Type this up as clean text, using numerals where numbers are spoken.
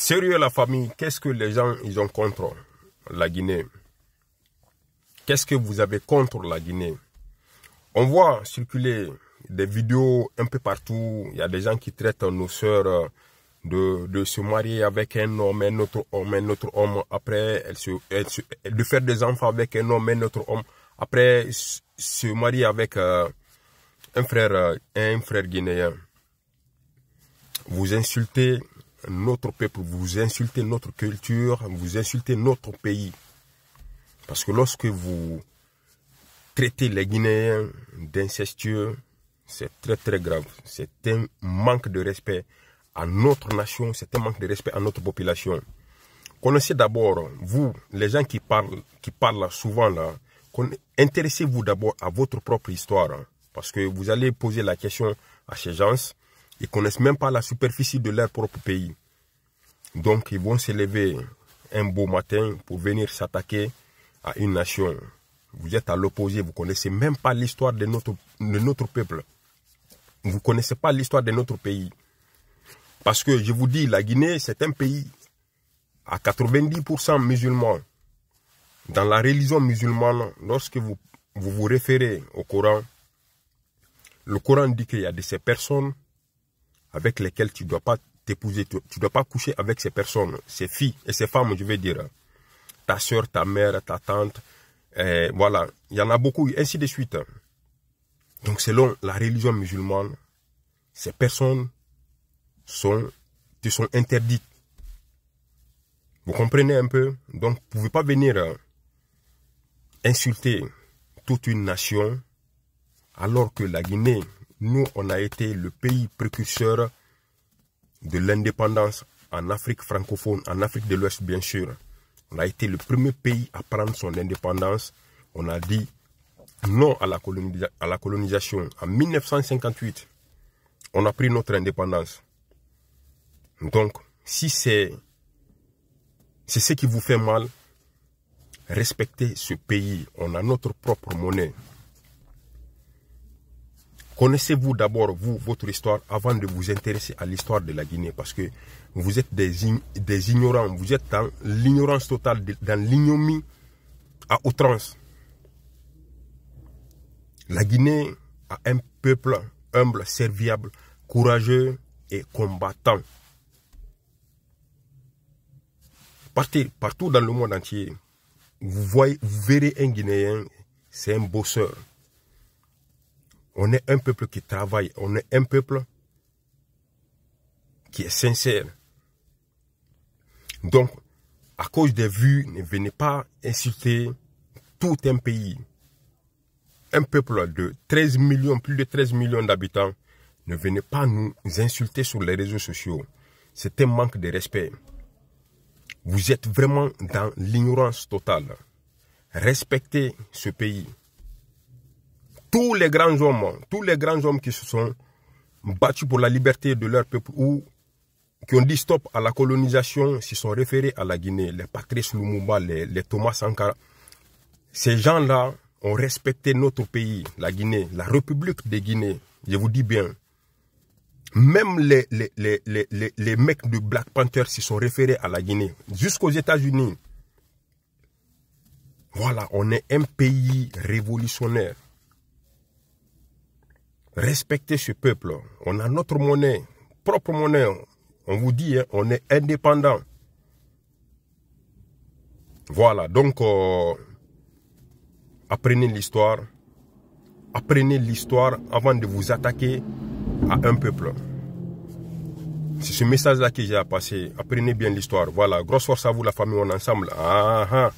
Sérieux la famille, qu'est-ce que les gens ils ont contre la Guinée? Qu'est-ce que vous avez contre la Guinée? On voit circuler des vidéos un peu partout. Il y a des gens qui traitent nos sœurs de se marier avec un homme, un autre homme. Après, de faire des enfants avec un homme, un autre homme. Après, se marier avec un frère guinéen. Vous insultez notre peuple, vous insultez notre culture, vous insultez notre pays. Parce que lorsque vous traitez les Guinéens d'incestueux, c'est très très grave. C'est un manque de respect à notre nation, c'est un manque de respect à notre population. Connaissez d'abord, vous, les gens qui parlent souvent là, intéressez-vous d'abord à votre propre histoire. Parce que vous allez poser la question à ces gens, ils ne connaissent même pas la superficie de leur propre pays. Donc ils vont se lever un beau matin pour venir s'attaquer à une nation. Vous êtes à l'opposé, vous ne connaissez même pas l'histoire de notre peuple. Vous ne connaissez pas l'histoire de notre pays. Parce que je vous dis, la Guinée, c'est un pays à 90% musulman. Dans la religion musulmane, lorsque vous vous référez au Coran, le Coran dit qu'il y a de ces personnes avec lesquelles tu ne dois pas t'épouser, tu ne dois pas coucher avec ces personnes, ces filles et ces femmes, je veux dire. Ta soeur, ta mère, ta tante, voilà, il y en a beaucoup, ainsi de suite. Donc selon la religion musulmane, ces personnes te sont interdites. Vous comprenez un peu? Donc vous ne pouvez pas venir insulter toute une nation alors que la Guinée, nous, on a été le pays précurseur de l'indépendance en Afrique francophone, en Afrique de l'Ouest bien sûr. On a été le premier pays à prendre son indépendance. On a dit non à la colonisation. En 1958, on a pris notre indépendance. Donc, si c'est ce qui vous fait mal, respectez ce pays. On a notre propre monnaie. Connaissez-vous d'abord, vous, votre histoire, avant de vous intéresser à l'histoire de la Guinée. Parce que vous êtes des ignorants. Vous êtes dans l'ignorance totale, dans l'ignomie à outrance. La Guinée a un peuple humble, serviable, courageux et combattant. Partez partout dans le monde entier. Vous verrez un Guinéen, c'est un bosseur. On est un peuple qui travaille, on est un peuple qui est sincère. Donc, à cause des vues, ne venez pas insulter tout un pays. Un peuple de 13 millions, plus de 13 millions d'habitants, ne venez pas nous insulter sur les réseaux sociaux. C'est un manque de respect. Vous êtes vraiment dans l'ignorance totale. Respectez ce pays. Tous les grands hommes qui se sont battus pour la liberté de leur peuple ou qui ont dit stop à la colonisation, s'y sont référés à la Guinée. Les Patrice Lumumba, les Thomas Sankara. Ces gens-là ont respecté notre pays, la Guinée, la République de Guinée. Je vous dis bien. Même les mecs de Black Panther s'y sont référés à la Guinée. Jusqu'aux États-Unis. Voilà, on est un pays révolutionnaire. Respectez ce peuple. On a notre monnaie, propre monnaie. On vous dit, hein, on est indépendant. Voilà, donc apprenez l'histoire. Apprenez l'histoire avant de vous attaquer à un peuple. C'est ce message-là que j'ai à passer. Apprenez bien l'histoire. Voilà, grosse force à vous la famille, on est ensemble. Ah, ah.